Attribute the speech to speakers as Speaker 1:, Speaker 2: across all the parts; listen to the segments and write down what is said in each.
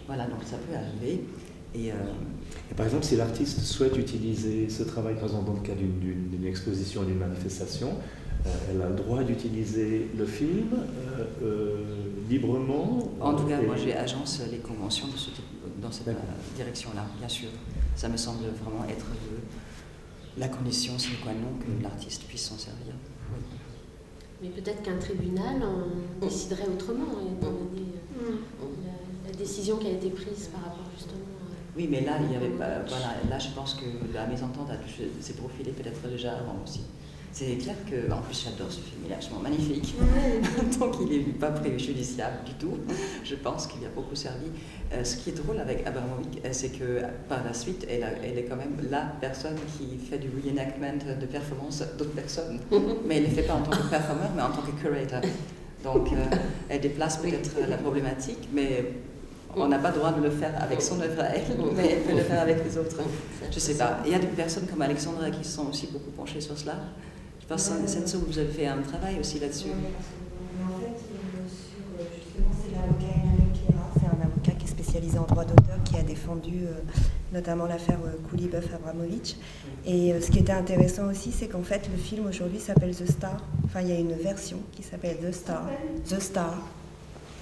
Speaker 1: Voilà, donc ça peut arriver. Et
Speaker 2: par exemple, si l'artiste souhaite utiliser ce travail, par exemple, dans le cas d'une exposition, d'une manifestation, elle a le droit d'utiliser le film librement.
Speaker 1: En tout cas, moi, j'agence les conventions dans cette direction-là, bien sûr. Ça me semble vraiment être la condition sine qua non que l'artiste puisse s'en servir. Oui.
Speaker 3: Mais peut-être qu'un tribunal en déciderait autrement, étant donné la décision qui a été prise par rapport justement.
Speaker 1: Oui, mais là, il y avait pas. Voilà, là, je pense que la mésentente s'est profilée peut-être déjà avant aussi. C'est clair que, en plus, j'adore ce film, il est absolument magnifique. Donc, il n'est pas préjudiciable du tout. Je pense qu'il a beaucoup servi. Ce qui est drôle avec Abramovic, c'est que par la suite, elle est quand même la personne qui fait du reenactment de performances d'autres personnes. Mais elle ne le fait pas en tant que performeur, mais en tant que curator. Donc, elle déplace peut-être la problématique, mais on n'a pas le droit de le faire avec son œuvre à elle, mais elle peut le faire avec les autres. Je ne sais pas. Il y a des personnes comme Alexandra qui se sont aussi beaucoup penchées sur cela. Je pense que Senso, vous avez fait un travail aussi là-dessus.
Speaker 4: En fait, justement, c'est l'avocat Emmanuel Cléra, c'est un avocat qui est spécialisé en droit d'auteur, qui a défendu notamment l'affaire Kouliboeuf-Abramovic. Et ce qui était intéressant aussi, c'est qu'en fait, le film aujourd'hui s'appelle The Star. Enfin, il y a une version qui s'appelle The Star.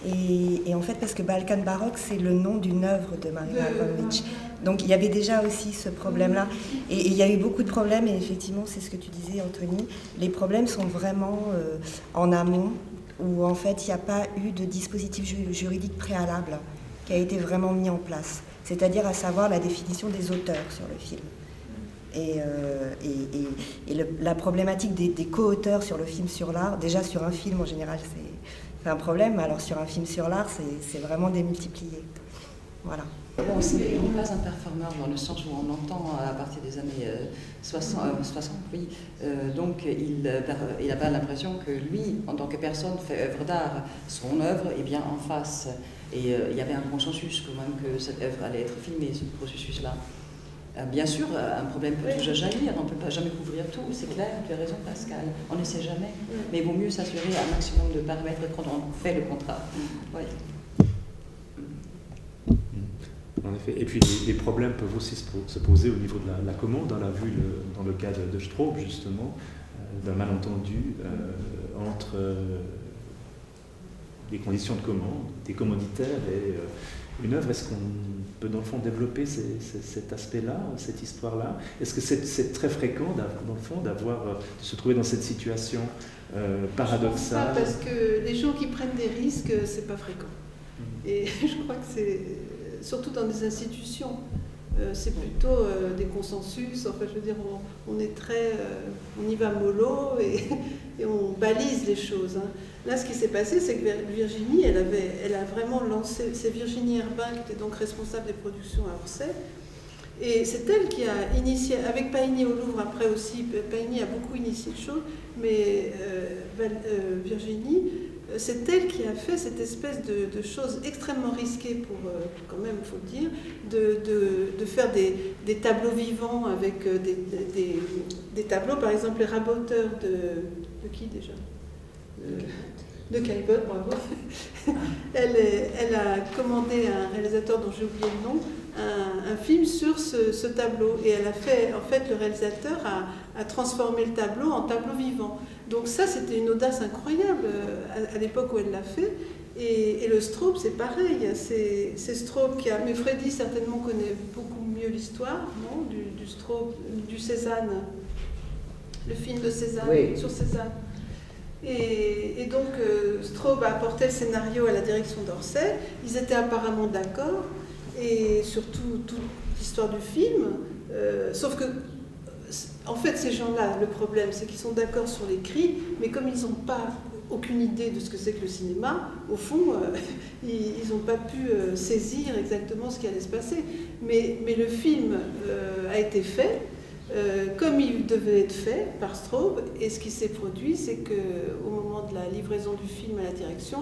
Speaker 4: Et en fait, parce que Balkan Baroque, c'est le nom d'une œuvre de Marina Abramovic. Donc il y avait déjà aussi ce problème-là. Et il y a eu beaucoup de problèmes, et effectivement, c'est ce que tu disais, Anthony. Les problèmes sont vraiment en amont, où en fait, il n'y a pas eu de dispositif juridique préalable qui a été vraiment mis en place. C'est-à-dire à savoir la définition des auteurs sur le film. Et la problématique des co-auteurs sur le film sur l'art, déjà sur un film en général, c'est un problème, alors sur un film sur l'art, c'est vraiment démultiplié. Voilà.
Speaker 1: Bon, il n'est pas un performeur dans le sens où on entend à partir des années 60 oui. Donc il n'a pas l'impression que lui, en tant que personne, fait œuvre d'art. Son œuvre est bien en face. Et il y avait un consensus quand même que cette œuvre allait être filmée, ce processus-là. Bien sûr, un problème peut toujours jaillir, on ne peut pas jamais couvrir tout, c'est clair, tu as raison Pascal, on ne sait jamais, mais il vaut mieux s'assurer un maximum de paramètres quand on fait le contrat. Ouais.
Speaker 2: En effet. Et puis les problèmes peuvent aussi se poser au niveau de la commande. On l'a vu dans le cas de Straub, justement, d'un malentendu entre les conditions de commande, des commanditaires et une œuvre. Est-ce qu'on peut dans le fond développer cet aspect-là, cette histoire-là? Est-ce que c'est très fréquent, dans le fond, de se trouver dans cette situation paradoxale?
Speaker 5: Je pense pas, parce que les gens qui prennent des risques, c'est pas fréquent. Et je crois que c'est surtout dans des institutions, c'est plutôt des consensus. En fait, je veux dire, on est très, on y va mollo et on balise les choses. Hein. Là, ce qui s'est passé, c'est que Virginie, elle a vraiment lancé. C'est Virginie Herbin qui était donc responsable des productions à Orsay. Et c'est elle qui a initié, avec Paigny au Louvre, après aussi, Paigny a beaucoup initié de choses, mais Virginie, c'est elle qui a fait cette espèce de choses extrêmement risquées pour, quand même, il faut le dire, de faire des tableaux vivants avec des tableaux, par exemple, les raboteurs de qui déjà de Caillebotte, bravo. Elle a commandé à un réalisateur dont j'ai oublié le nom, un film sur ce tableau. Et elle a fait, en fait, le réalisateur a transformé le tableau en tableau vivant. Donc ça, c'était une audace incroyable à l'époque où elle l'a fait. Et le Straub, c'est pareil. C'est Straub qui a... Mais Freddy, certainement, connaît beaucoup mieux l'histoire, non, du Straub, du Cézanne. Le film de Cézanne, oui. Sur Cézanne. Et donc, Straub a apporté le scénario à la direction d'Orsay. Ils étaient apparemment d'accord. Et surtout, toute l'histoire du film. Sauf que, en fait, ces gens-là, le problème, c'est qu'ils sont d'accord sur l'écrit, mais comme ils n'ont pas aucune idée de ce que c'est que le cinéma, au fond, ils n'ont pas pu saisir exactement ce qui allait se passer. Mais le film a été fait comme il devait être fait par Straub, et ce qui s'est produit, c'est qu'au moment de la livraison du film à la direction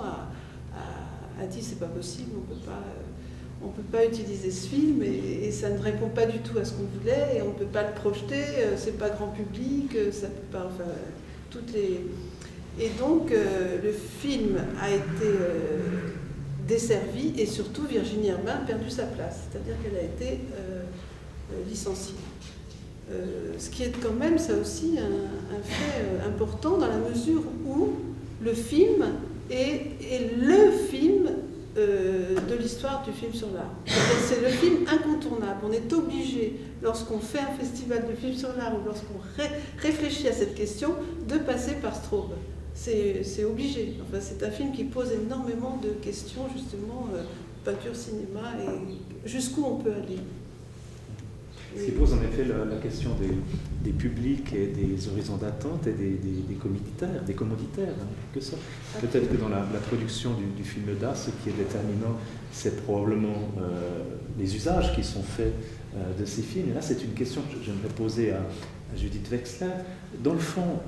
Speaker 5: a dit c'est pas possible, on peut pas utiliser ce film, et ça ne répond pas du tout à ce qu'on voulait, et on ne peut pas le projeter, c'est pas grand public, ça peut pas, enfin, toutes les... Et donc, le film a été desservie, et surtout Virginie Herbain a perdu sa place, c'est-à-dire qu'elle a été licenciée. Ce qui est quand même, ça aussi, un fait important dans la mesure où le film est le film de l'histoire du film sur l'art. C'est le film incontournable. On est obligé, lorsqu'on fait un festival de films sur l'art ou lorsqu'on réfléchit à cette question, de passer par Straub. C'est obligé. Enfin, c'est un film qui pose énormément de questions, justement, peinture, cinéma, et jusqu'où on peut aller.
Speaker 2: Ce qui pose en effet la question des publics et des horizons d'attente et des commoditaires, en quelque sorte. Peut-être que dans la production du film d'art, ce qui est déterminant, c'est probablement les usages qui sont faits de ces films. Et là, c'est une question que j'aimerais poser à Judith Wexler. Dans le fond,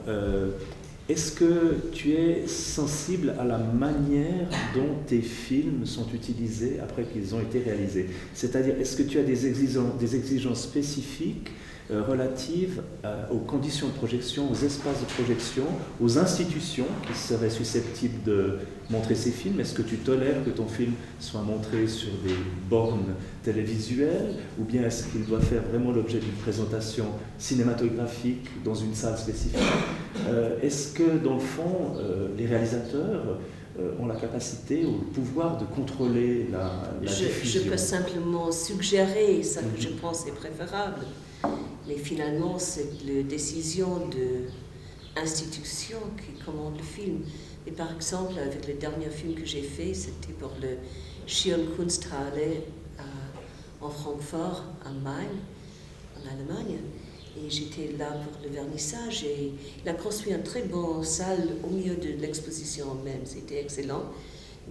Speaker 2: est-ce que tu es sensible à la manière dont tes films sont utilisés après qu'ils ont été réalisés? C'est-à-dire, est-ce que tu as des exigences spécifiques relatives aux conditions de projection, aux espaces de projection, aux institutions qui seraient susceptibles de montrer ces films? Est-ce que tu tolères que ton film soit montré sur des bornes télévisuelles, ou bien est-ce qu'il doit faire vraiment l'objet d'une présentation cinématographique dans une salle spécifique? Est-ce que, dans le fond, les réalisateurs ont la capacité ou le pouvoir de contrôler la diffusion?
Speaker 6: Je peux simplement suggérer ça que je pense est préférable, mais finalement c'est la décision de l'institution qui commande le film. Et par exemple, avec le dernier film que j'ai fait, c'était pour le Schirmkunsthalle en Francfort, à Main, en Allemagne. Et j'étais là pour le vernissage, et il a construit une très bonne salle au milieu de l'exposition même. C'était excellent.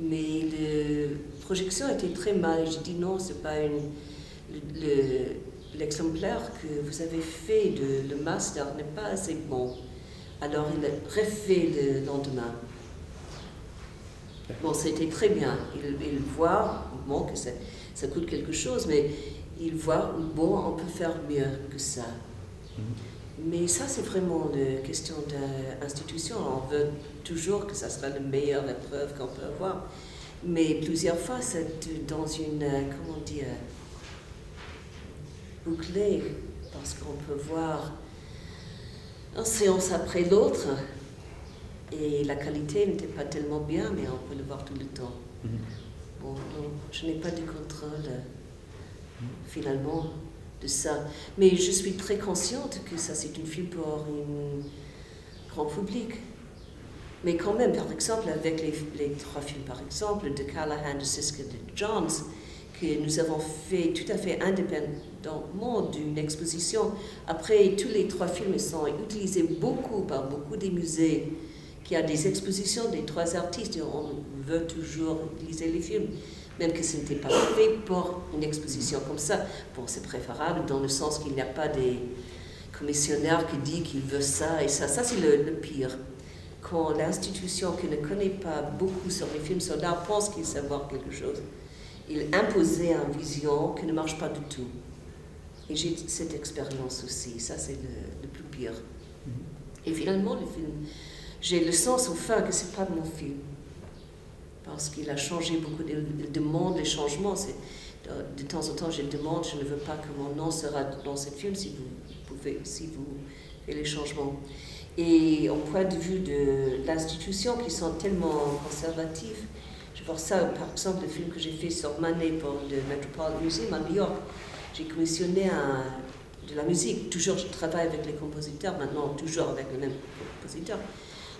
Speaker 6: Mais la projection était très mal. J'ai dit non, c'est pas l'exemplaire que vous avez fait de le master n'est pas assez bon. Alors il a refait le lendemain. Bon, c'était très bien. Il voit, bon, que ça coûte quelque chose, mais il voit, bon, on peut faire mieux que ça. Mais ça, c'est vraiment une question d'institution. On veut toujours que ça sera la meilleure épreuve qu'on peut avoir. Mais plusieurs fois, c'est dans une, comment dire, bouclée, parce qu'on peut voir une séance après l'autre, et la qualité n'était pas tellement bien, mais on peut le voir tout le temps. Bon, donc, je n'ai pas de contrôle, finalement, de ça. Mais je suis très consciente que ça, c'est une film pour un grand public. Mais quand même, par exemple, avec les 3 films, par exemple, de Callahan, de Siska, de Johns, que nous avons fait tout à fait indépendamment d'une exposition. Après, tous les 3 films sont utilisés beaucoup par beaucoup des musées qui a des expositions des 3 artistes, et on veut toujours utiliser les films, même que ce n'était pas fait pour une exposition comme ça. Bon, c'est préférable dans le sens qu'il n'y a pas des commissionnaires qui disent qu'ils veulent ça et ça. Ça, c'est le pire. Quand l'institution qui ne connaît pas beaucoup sur les films sur l'art pense qu'il sait savoir quelque chose, il imposait une vision qui ne marche pas du tout. Et j'ai cette expérience aussi. Ça, c'est le plus pire. Et finalement, le film, j'ai le sens au fin que ce n'est pas mon film. Parce qu'il a changé beaucoup de demandes, les changements. De temps en temps, je demande, je ne veux pas que mon nom sera dans ce film si vous faites les changements. Et au point de vue de l'institution, qui sont tellement conservatifs, je vois ça, par exemple, le film que j'ai fait sur Manet pour le Metropolitan Museum à New York. J'ai commissionné de la musique. Toujours, je travaille avec les compositeurs, maintenant toujours avec le même compositeur.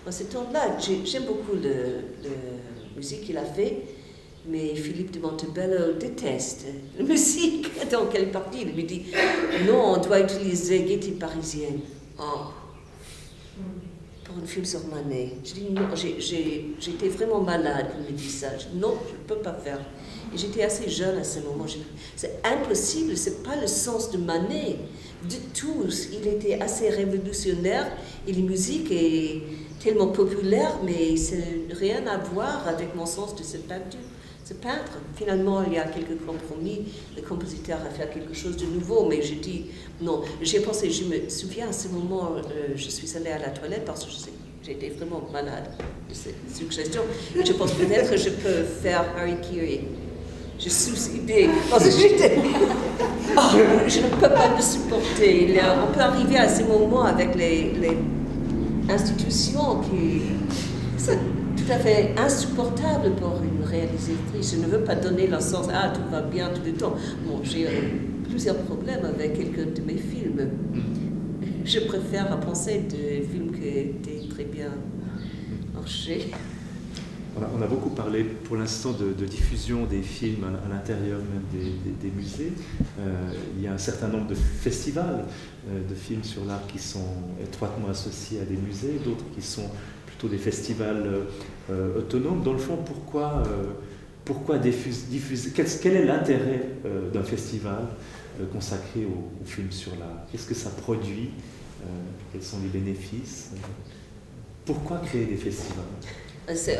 Speaker 6: Dans ce temps-là, j'aime beaucoup la musique qu'il a fait, mais Philippe de Montebello déteste la musique. Dans quelle partie? Il lui dit non, on doit utiliser Gaieté parisienne. Oh. Pour un film sur Manet. Je dis non, j'étais vraiment malade quand il me dit ça. Je dis non, je ne peux pas faire. Et j'étais assez jeune à ce moment. C'est impossible, c'est pas le sens de Manet du tout. Il était assez révolutionnaire et la musique est tellement populaire, mais c'est rien à voir avec mon sens de cette peinture. Ce peintre, finalement, il y a quelques compromis. Le compositeur a fait quelque chose de nouveau, mais j'ai dit non. J'ai pensé, je me souviens à ce moment, je suis allée à la toilette parce que J'étais vraiment malade de cette suggestion. Je pense peut-être que je peux faire Harry Curie. Je suis big parce que je ne peux pas le supporter. On peut arriver à ces moments avec les institutions qui sont tout à fait insupportables pour une réalisatrice. Je ne veux pas donner le sens « tout va bien tout le temps ». Bon, j'ai plusieurs problèmes avec quelques de mes films. Je préfère penser des films qui étaient très bien marchés.
Speaker 2: On a beaucoup parlé pour l'instant de diffusion des films à l'intérieur même des musées. Il y a un certain nombre de festivals de films sur l'art qui sont étroitement associés à des musées, d'autres qui sont plutôt des festivals autonomes. Dans le fond, pourquoi diffuser quel est l'intérêt d'un festival consacré aux films sur l'art? Qu'est-ce que ça produit? Quels sont les bénéfices? Pourquoi créer des festivals?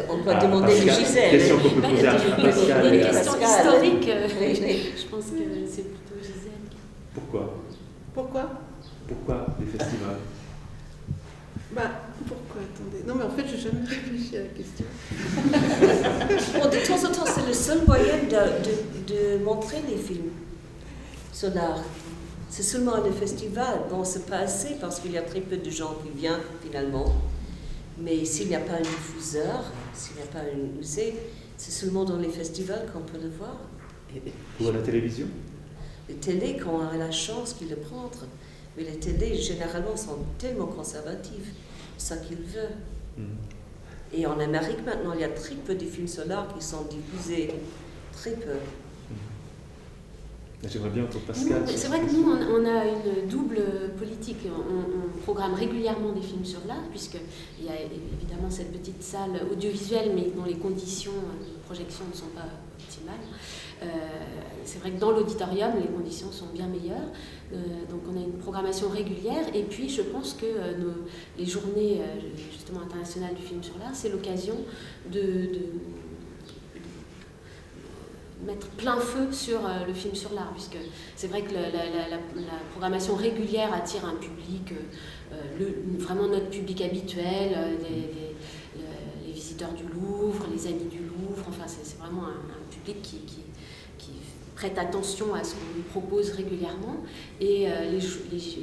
Speaker 6: On doit demander de Gisèle.
Speaker 2: Question qu'on peut poser à Pascal.
Speaker 3: Il y a une question historique. Je pense que c'est plutôt Gisèle.
Speaker 2: Pourquoi des festivals?
Speaker 5: Pourquoi? Attendez. Non, mais en fait, je n'ai jamais réfléchi à la question.
Speaker 6: Bon, de temps en temps, c'est le seul moyen de montrer les films sur l'art. C'est seulement le festival. Bon, c'est pas assez parce qu'il y a très peu de gens qui viennent finalement. Mais s'il n'y a pas un diffuseur, s'il n'y a pas un musée, c'est seulement dans les festivals qu'on peut le voir.
Speaker 2: Ou à la télévision?
Speaker 6: Les télés, quand on a la chance de le prendre. Mais les télés, généralement, sont tellement conservatives. C'est ça qu'ils veulent. Et en Amérique, maintenant, il y a très peu de films sur l'art qui sont diffusés. Très peu.
Speaker 2: J'aimerais bien entendre Pascal.
Speaker 3: C'est vrai que nous, on a une double politique. On programme régulièrement des films sur l'art, puisqu'il y a évidemment cette petite salle audiovisuelle, mais dont les conditions de projection ne sont pas optimales. C'est vrai que dans l'auditorium, les conditions sont bien meilleures. Donc on a une programmation régulière. Et puis je pense que les journées justement internationales du film sur l'art, c'est l'occasion de mettre plein feu sur le film sur l'art, puisque c'est vrai que la programmation régulière attire un public, vraiment notre public habituel, les visiteurs du Louvre, les amis du Louvre, enfin c'est vraiment un public qui prête attention à ce qu'on lui propose régulièrement, et les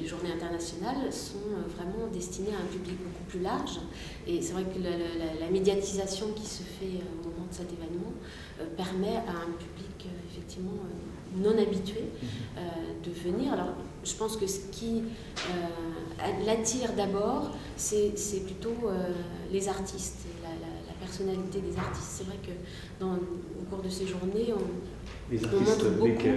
Speaker 3: journées internationales sont vraiment destinées à un public beaucoup plus large, et c'est vrai que la médiatisation qui se fait au moment de cet événement permet à un public effectivement non habitué de venir. Alors je pense que ce qui l'attire d'abord, c'est plutôt les artistes, la personnalité des artistes. C'est vrai que au cours de ces journées, on montre beaucoup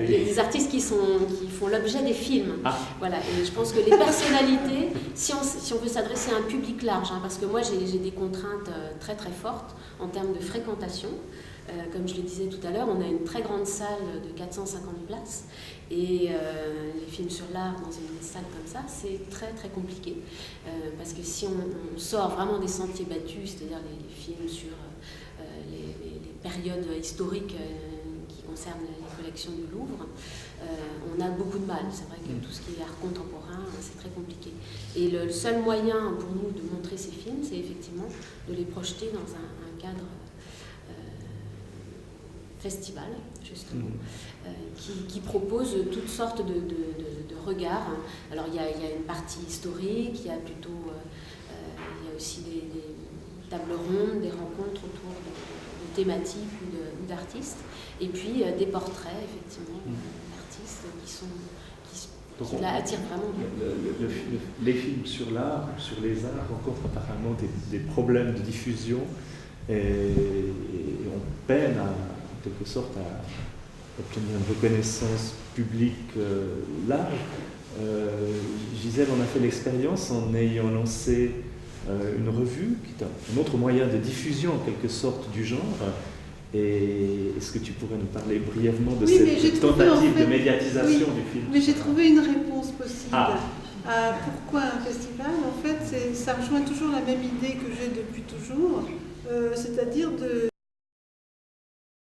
Speaker 3: les artistes qui font l'objet des films. Voilà. Et je pense que les personnalités, si on veut s'adresser à un public large, parce que moi j'ai des contraintes très très fortes en termes de fréquentation. Comme je le disais tout à l'heure, on a une très grande salle de 450 places, et les films sur l'art dans une salle comme ça, c'est très très compliqué, parce que si on sort vraiment des sentiers battus, c'est-à-dire les films sur les périodes historiques qui concernent les collections du Louvre, on a beaucoup de mal. C'est vrai que tout ce qui est art contemporain, c'est très compliqué. Et le seul moyen pour nous de montrer ces films, c'est effectivement de les projeter dans un cadre festival, justement, qui propose toutes sortes de regards. Alors il y a une partie historique, il y a aussi des tables rondes, des rencontres autour de thématiques ou d'artistes, et puis des portraits, effectivement, d'artistes qui attirent vraiment.
Speaker 2: Les films sur l'art, sur les arts, rencontrent apparemment des problèmes de diffusion, et on peine en quelque sorte à obtenir une reconnaissance publique large. Gisèle en a fait l'expérience en ayant lancé une revue, qui est un autre moyen de diffusion en quelque sorte du genre. Et est-ce que tu pourrais nous parler brièvement de cette tentative de médiatisation du film?
Speaker 5: Mais j'ai trouvé une réponse possible. À pourquoi un festival? En fait, ça rejoint toujours la même idée que j'ai depuis toujours, c'est-à-dire